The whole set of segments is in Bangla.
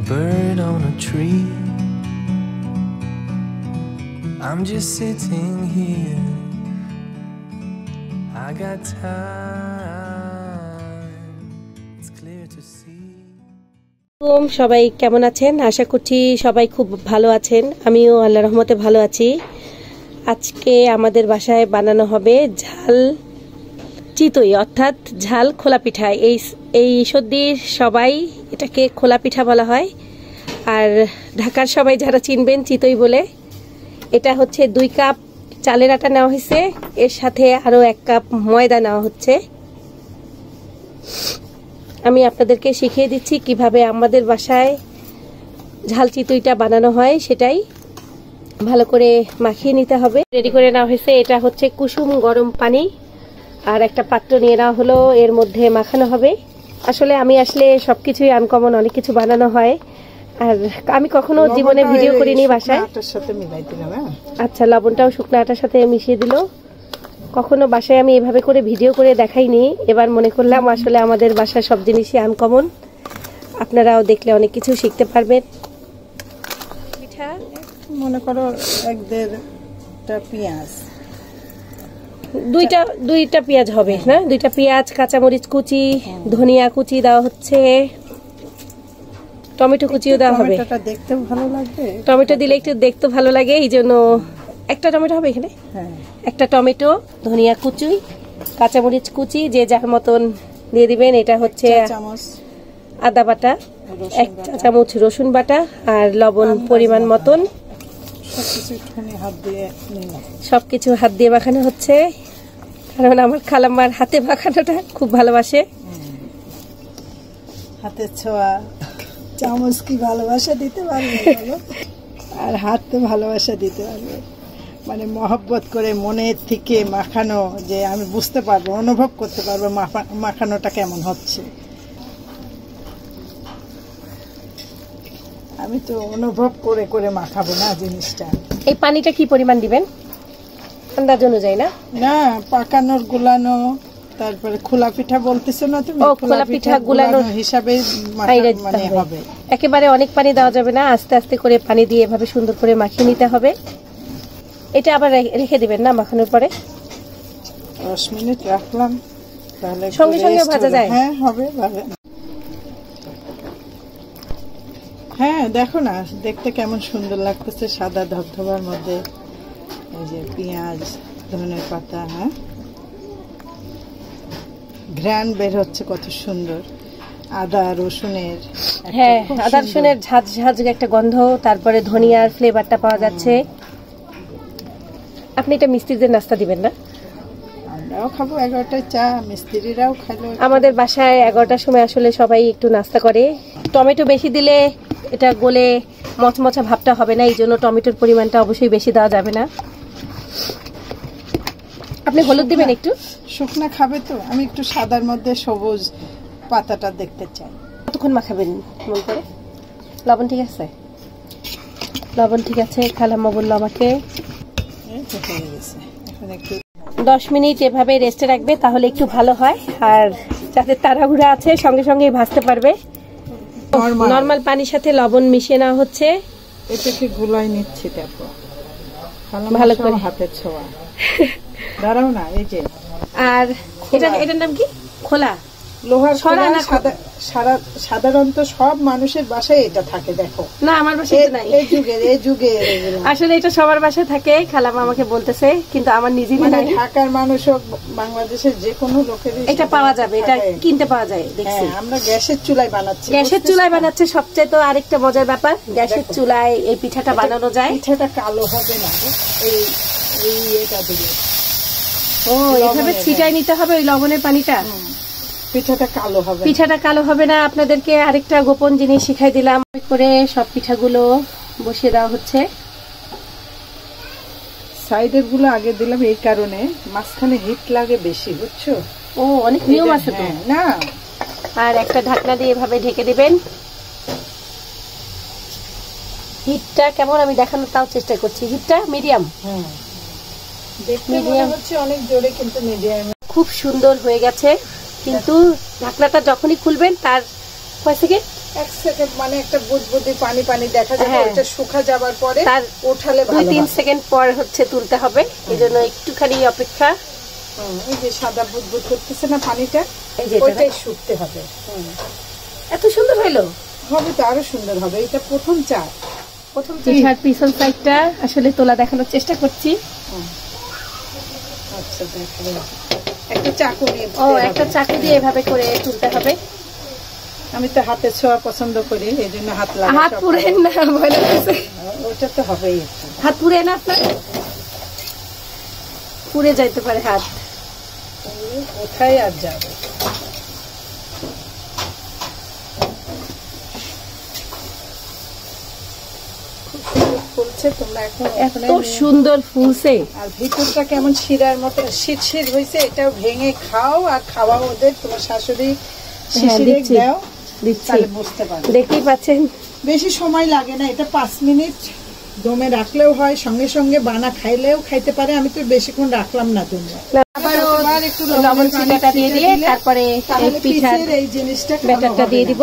bird on a tree. I'm just sitting here. I got time. It's clear to see. সবাই কেমন আছেন? আশা করছি সবাই খুব ভালো আছেন। আমিও আল্লাহর রহমতে ভালো আছি। আজকে আমাদের বাসায় বানানো হবে ঝাল চিতই, অর্থাৎ ঝাল খোলা পিঠা। এই সর্দির সবাই এটাকে খোলা পিঠা বলা হয়, আর ঢাকার সবাই যারা চিনবেন চিতই বলে। এটা হচ্ছে 2 কাপ চালের আটা নেওয়া হয়েছে, এর সাথে আরও 1 কাপ ময়দা নেওয়া হচ্ছে। আমি আপনাদেরকে শিখিয়ে দিচ্ছি কিভাবে আমাদের বাসায় ঝাল চিতইটা বানানো হয়, সেটাই ভালো করে মাখিয়ে নিতে হবে। রেডি করে নেওয়া হয়েছে, এটা হচ্ছে কুসুম গরম পানি, আর একটা পাত্র নিয়ে নেওয়া হলো, এর মধ্যে মাখানো হবে। আসলে আমি আসলে সবকিছুই আনকমন, অনেক কিছু বানানো হয়, আর আমি কখনো জীবনে ভিডিও করিনি বাসায়। আচ্ছা, লবণটাও শুকনো আটার সাথে মিশিয়ে দিল। কখনো বাসায় আমি এভাবে করে ভিডিও করে দেখাইনি, এবার মনে করলাম আসলে আমাদের বাসায় সব জিনিসই আনকমন, আপনারাও দেখলে অনেক কিছু শিখতে পারবেন। পিঠা মনে করো 1-1.5টা পেঁয়াজ, দুইটা পেঁয়াজ হবে না? 2টা পেঁয়াজ, কাঁচামরিচ কুচি, ধনিয়া কুচি দেওয়া হচ্ছে, টমেটো কুচিও দেওয়া হবে। দেখতে ভালো লাগবে, টমেটো দিলে একটু দেখতে ভালো লাগে, এই জন্য একটা টমেটো হবে এখানে। একটা টমেটো, ধনিয়া কুচি, কাঁচামরিচ কুচি, যে যার মতন দিয়ে দিবেন। এটা হচ্ছে আদা বাটা, 1 চা চামচ রসুন বাটা, আর লবণ পরিমাণ মতন। সবকিছু হাত দিয়ে মাখানো হচ্ছে, কারণ আমার খালাম্মার হাতে মাখানোটা খুব ভালোবাসে। হাতের ছোঁয়া, চামচ কি ভালোবাসা দিতে পারবে? আর হাত তো ভালোবাসা দিতে পারবে, মানে মহব্বত করে মনের থেকে মাখানো, যে আমি বুঝতে পারবো, অনুভব করতে পারবো মাখানোটা কেমন হচ্ছে। আমি তো অনুভব করে করে মাখাবো না জিনিসটা। এই পানিটা কি পরিমাণ দিবেন আন্দাজ অনুযায়ী? না পাকানোর গুলানো, তারপরে খোলা পিঠা বলতেছো না তুমি? খোলা পিঠা গুলানো হিসাবে মানে হবে। একেবারে অনেক পানি দেওয়া যাবে না, আস্তে আস্তে করে পানি দিয়ে এভাবে সুন্দর করে মাখিয়ে নিতে হবে। এটা আবার রেখে দিবেন না মাখানোর পরে? 10 মিনিট রাখলাম, তাহলে সঙ্গে সঙ্গে ভাজা যায়? হ্যাঁ, হবে ভালো। হ্যাঁ, দেখো না দেখতে কেমন সুন্দর লাগতেছে, সাদা ধবধবার মধ্যে। এই যে পেঁয়াজ, ধনের পাতা, হ্যাঁ, ঘ্রাণ বের হচ্ছে কত সুন্দর, আদা রসুনের। হ্যাঁ, আদা রসুনের ঝাঁঝ ঝাঁঝ একটা গন্ধ, তারপরে ধনিয়ার ফ্লেভারটা পাওয়া যাচ্ছে। আপনি এটা মিস্ত্রিদের নাস্তা দিবেন না? আমরাও খাবো 11টায় চা, মিস্ত্রিরাও খালো। আমাদের বাসায় 11টার সময় আসলে সবাই একটু নাস্তা করে। টমেটো বেশি দিলে এটা গলে মচমচা ভাবটা হবে না, এই জন্য টমেটোর পরিমাণটা অবশ্যই বেশি দেওয়া যাবে না। আপনি হলুদ দিবেন একটু? শুকনা খাবে তো, আমি একটু সাদার মধ্যে সবুজ পাতাটা দেখতে চাই। কতক্ষণ মাখাবেন মন করে? লবণ ঠিক আছে? লবণ ঠিক আছে, খালাম্মা বললো আমাকে। 10 মিনিট এভাবে রেস্টে রাখবে, তাহলে একটু ভালো হয়। আর যাদের তাড়াহুড়া আছে সঙ্গে সঙ্গে ভাজতে পারবে। নরমাল পানির সাথে লবণ মিশিয়ে নেওয়া হচ্ছে, এটাকে গুলাই নিচ্ছি। দেখো ভালো করে হাতের ছোঁয়া। দাঁড়াও না, এই যে। আর এটার নাম কি? খোলা লোহার খোলা। সাধারণত সব মানুষের বাসায় এটা থাকে। দেখো না, আমার বাসায় নাই। এই যুগে আসলে এটা সবার বাসায় থাকে, খালামা আমাকে বলতেছে, কিন্তু আমার নিজেরই নাই। ঢাকার মানুষ হোক, বাংলাদেশের যে কোনো লোকেরই এটা পাওয়া যাবে, এটা কিনতে পাওয়া যায়। দেখছি আমরা গ্যাসের চুলায় বানাচ্ছি। গ্যাসের চুলায় বানাচ্ছে সবচেয়ে তো আরেকটা মজার ব্যাপার, গ্যাসের চুলায় এই পিঠাটা বানানো যায়। পিঠাটা কালো হবে না এই এটা দিয়ে। ও, এভাবে ছিটাই নিতে হবে ওই লবণের পানিটা, পিঠাটা কালো হবে। পিঠাটা কালো হবে না। আপনাদেরকে আরেকটা গোপন জিনিস শিখাই দিলাম। করে সব পিঠাগুলো বসিয়ে দেওয়া হচ্ছে। সাইডের গুলো আগে দিলাম এই কারণে, মাঝখানে হিট লাগে বেশি, বুঝছো? ও, অনেক নিয়ম আছে তো না। আর একটা ঢাকনা দিয়ে এভাবে ঢেকে দিবেন। হিটটা কেমন আমি দেখানোর তাও চেষ্টা করছি। হিটটা মিডিয়াম। মিডিয়াম হচ্ছে অনেক জোরে, কিন্তু মিডিয়াম। খুব সুন্দর হয়ে গেছে, কিন্তু ঢাকনাটা যখনই খুলবেন তার কয় সেকেন্ড 1 সেকেন্ড মানে একটা বুদবুদি পানি পানি দেখা যাবে, হ্যাঁ। ওটা শুকা যাবার পরে তার ওঠালে ভালো 2-3 হয়। সেকেন্ড পর হচ্ছে তুলতে হবে, এজন্য একটুখানি অপেক্ষা। এই যে সাদা বুদবুদ করতেছে না পানিটা, এই যে ওইটাই শুকতে হবে। এত সুন্দর হইলো, হবে তো আরো সুন্দর হবে। এটা প্রথম চা, প্রথম পিঠার পিছন সাইডটা আসলে তোলা দেখানোর চেষ্টা করছি। আচ্ছা দেখো, একটা চাকু নিয়ে একটা চাকু দিয়ে এভাবে করে তুলতে হবে। আমি তো হাতে ছোঁয়া পছন্দ করি, এই জন্য হাত লাগাই। হাত পুড়েন না, ভয় লাগতেছে। ওটা তো হবেই, হাত পুড়ে না আপনার? পুড়ে যাইতে পারে হাত। কোথায় আর যাবে। ফুলছে, তোমরা এখন এত সুন্দর ফুলছে, আর ভিতরটা কেমন শিরার মতো শীত হয়েছে। এটাও ভেঙে খাও, আর খাওয়া ওদের তোমার শাশুড়ি শিশিরে দাও, তাহলে বুঝতে পারবে। দেখতেই পাচ্ছেন বেশি সময় লাগে না, এটা 5 মিনিট দমে রাখলেও হয়, সঙ্গে সঙ্গে বানা খাইলেও খাইতে পারে। আমি তো বেশিক্ষণ রাখলাম না দমে। আবার একটু লবণ ছিটাটা দিয়ে দিয়ে তারপরে এই পিঠার এই জিনিসটা ব্যাটারটা দিয়ে দিব।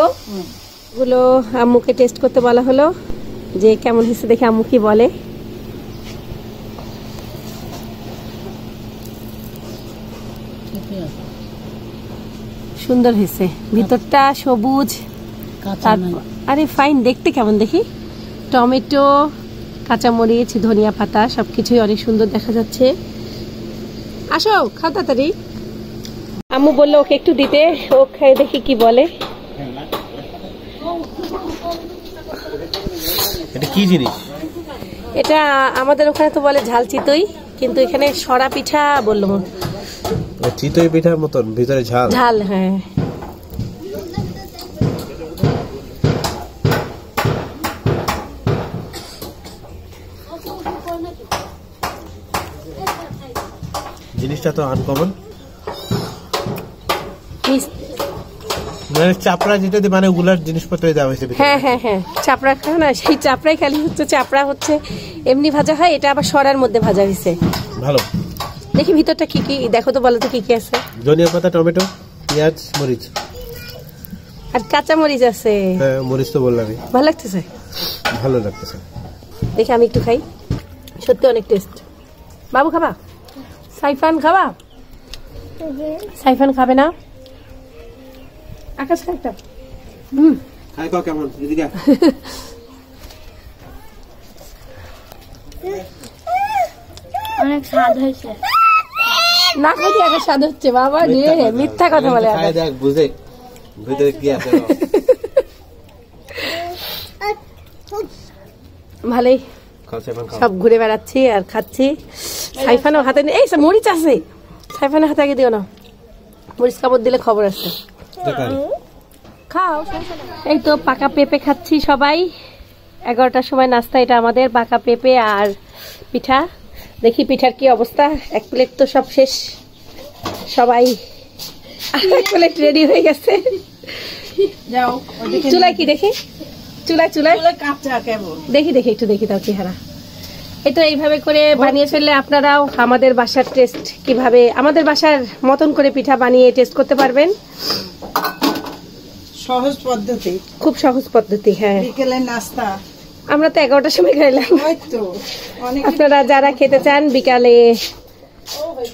এগুলো আম্মুকে টেস্ট করতে বলা হলো যে কেমন হয়েছে, দেখে আম্মু কি বলে। সুন্দর হয়েছে, ভিতরটা সবুজ, আরে ফাইন দেখতে। কেমন দেখি, টমেটো, কাঁচামরিচ, ধনিয়া পাতা সবকিছুই অনেক সুন্দর দেখা যাচ্ছে। আসো খাও তাড়াতাড়ি। আম্মু বললো ওকে একটু দিতে, ও খেয়ে দেখি কি বলে। এটা কি জিনিস? এটা আমাদের ওখানে তো বলে ঝাল চিতই, কিন্তু এখানে সরা পিঠা বললো। চিতই পিঠার মতন ভিতরে ঝাল? ঝাল, হ্যাঁ। জিনিসটা তো আনকমন। মানে চাপড়া যেটা মানে ওগুলার জিনিসপত্র দেওয়া হয়েছে। হ্যাঁ হ্যাঁ হ্যাঁ, চাপড়া খাও না, সেই চাপড়াই খালি হচ্ছে। চাপড়া হচ্ছে এমনি ভাজা হয়, এটা আবার সরার মধ্যে ভাজা হয়েছে। ভালো। দেখি ভিতরটা কি কি, দেখো তো, বলো তো কি কি আছে। ধনিয়া পাতা, টমেটো, পেঁয়াজ, মরিচ আর কাঁচা মরিচ আছে। হ্যাঁ, মরিচ তো বললামই। ভালো লাগতেছে, ভালো লাগতেছে। দেখি আমি একটু খাই, সত্যি অনেক টেস্ট। বাবু খাবা? সাইফান খাবা? সাইফান খাবে না? আকাশ খা একটা। খাই কও কেমন? এদিকে অনেক স্বাদ হয়েছে। না খাইতে আগে স্বাদ হচ্ছে বাবা রে, মিথ্যা কথা বলে। খাই দেখ বুঝে ভিতরে কি আছে। ভালোই, সব ঘুরে বেড়াচ্ছি আর খাচ্ছি। সাইফানও হাতে নিয়ে, এই মরিচ আছে, সাইফানের হাতে আগে দিও না, মরিচ কাপড় দিলে খবর আছে। খাও। এই তো পাকা পেঁপে খাচ্ছি সবাই, 11টার সময় নাস্তা। এটা আমাদের পাকা পেঁপে আর পিঠা। দেখি পিঠার কি অবস্থা। 1 প্লেট তো সব শেষ, সবাই 1 প্লেট রেডি হয়ে গেছে। যাও চুলায় কি দেখি, চুলায় কাঁচা কেমন দেখি একটু দেখি তাও চেহারা। এই তো এইভাবে করে বানিয়ে ফেললে আপনারাও আমাদের বাসার টেস্ট কিভাবে, আমাদের বাসার মতন করে পিঠা বানিয়ে টেস্ট করতে পারবেন। সহজ পদ্ধতি, খুব সহজ পদ্ধতি। হ্যাঁ, বিকেলের নাস্তা। আমরা তো 11টার সময় খাইলাম। হয়তো আপনারা যারা খেতে চান বিকালে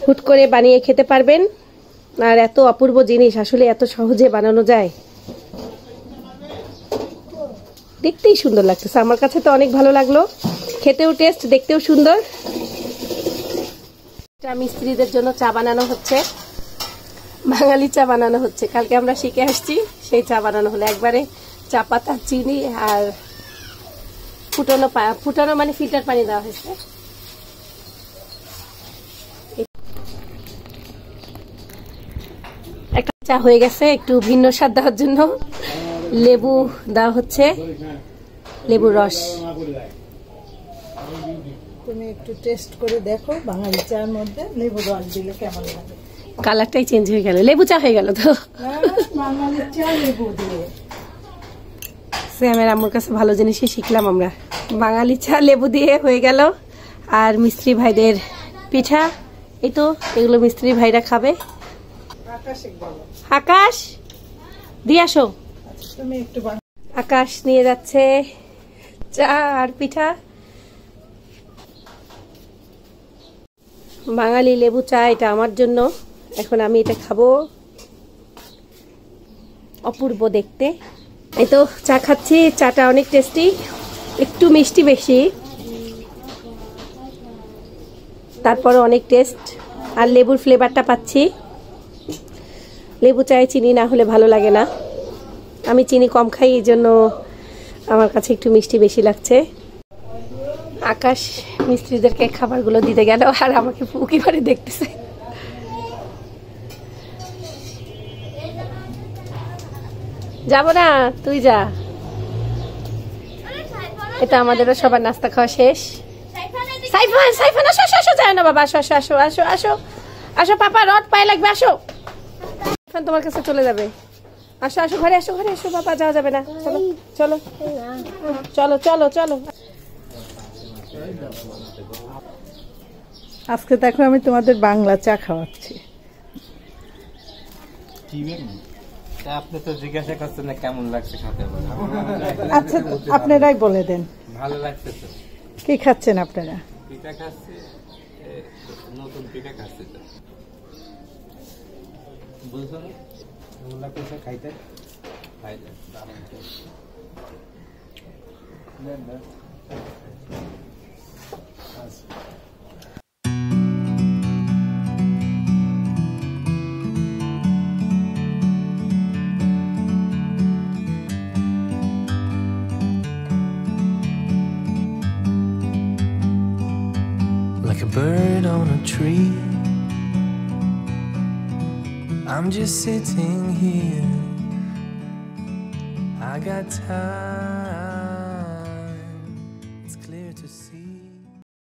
হুট করে বানিয়ে খেতে পারবেন। আর এত অপূর্ব জিনিস আসলে এত সহজে বানানো যায়, দেখতেই সুন্দর লাগতেছে। আমার কাছে তো অনেক ভালো লাগলো, খেতেও টেস্ট, দেখতেও সুন্দর। এটা মিস্ত্রিদের জন্য চা বানানো হচ্ছে, বাঙালি চা বানানো হচ্ছে। কালকে আমরা শিখে আসছি, সেই চা বানানো হলো। একবারে চা পাতা, চিনি আর ফুটানো মানে ফিল্টার পানি দেওয়া হয়েছে। একটা চা হয়ে গেছে, একটু ভিন্ন স্বাদ দেওয়ার জন্য লেবু দেওয়া হচ্ছে, লেবুর রস। তুমি একটু টেস্ট করে দেখো, বাঙালি চার মধ্যে লেবু রস দিলে কেমন লাগে। কালারটাই চেঞ্জ হয়ে গেল, লেবু চা হয়ে গেল তো। বাঙালি চা লেবু দিয়ে। আমার আম্মুর কাছে ভালো জিনিসই শিখলাম আমরা। বাঙালি চা লেবু দিয়ে হয়ে গেল। আর মিস্ত্রি ভাইদের পিঠা, এই তো এগুলো মিস্ত্রি ভাইরা খাবে। আকাশ দিয়ে আসো। তুমি একটু আকাশ নিয়ে যাচ্ছে চা আর পিঠা। বাঙালি লেবু চা, এটা আমার জন্য। এখন আমি এটা খাবো, অপূর্ব দেখতে। এই তো চা খাচ্ছি, চাটা অনেক টেস্টি, একটু মিষ্টি বেশি, তারপরে অনেক টেস্ট। আর লেবুর ফ্লেভারটা পাচ্ছি। লেবু চায়ে চিনি না হলে ভালো লাগে না, আমি চিনি কম খাই, এই জন্য আমার কাছে একটু মিষ্টি বেশি লাগছে। আকাশ মিস্ত্রিদেরকে খাবারগুলো দিতে গেল আর আমাকে ফুকি করে দেখতেছে। যাব না, তুই যা। এটা আমাদেরও সবার নাস্তা খাওয়া শেষ। সাইফান, সাইফান আসো আসো আসো, যায় না বাবা, আসো আসো আসো আসো আসো আসো, পাপা রড পায়ে লাগবে, আসো। সাইফান তোমার কাছে চলে যাবে, আসো আসো, ঘরে আসো, ঘরে আসো, বাবা যাওয়া যাবে না, চলো চলো চলো চলো চলো। আজকে দেখো আমি তোমাদের বাংলা চা খাওয়াচ্ছি। আপনি তো জিজ্ঞাসা করছেন না কেমন লাগছে খেতে। আচ্ছা আপনারাই বলে দেন ভালো লাগছে তো। কি খাচ্ছেন আপনারা? পিঠা খাচ্ছি, নতুন পিঠা খাচ্ছি তো, বুঝছো না? কেমন লাগছে খাইতে? খাইতে দারুণ test. Like a bird on a tree, I'm just sitting here. I got time.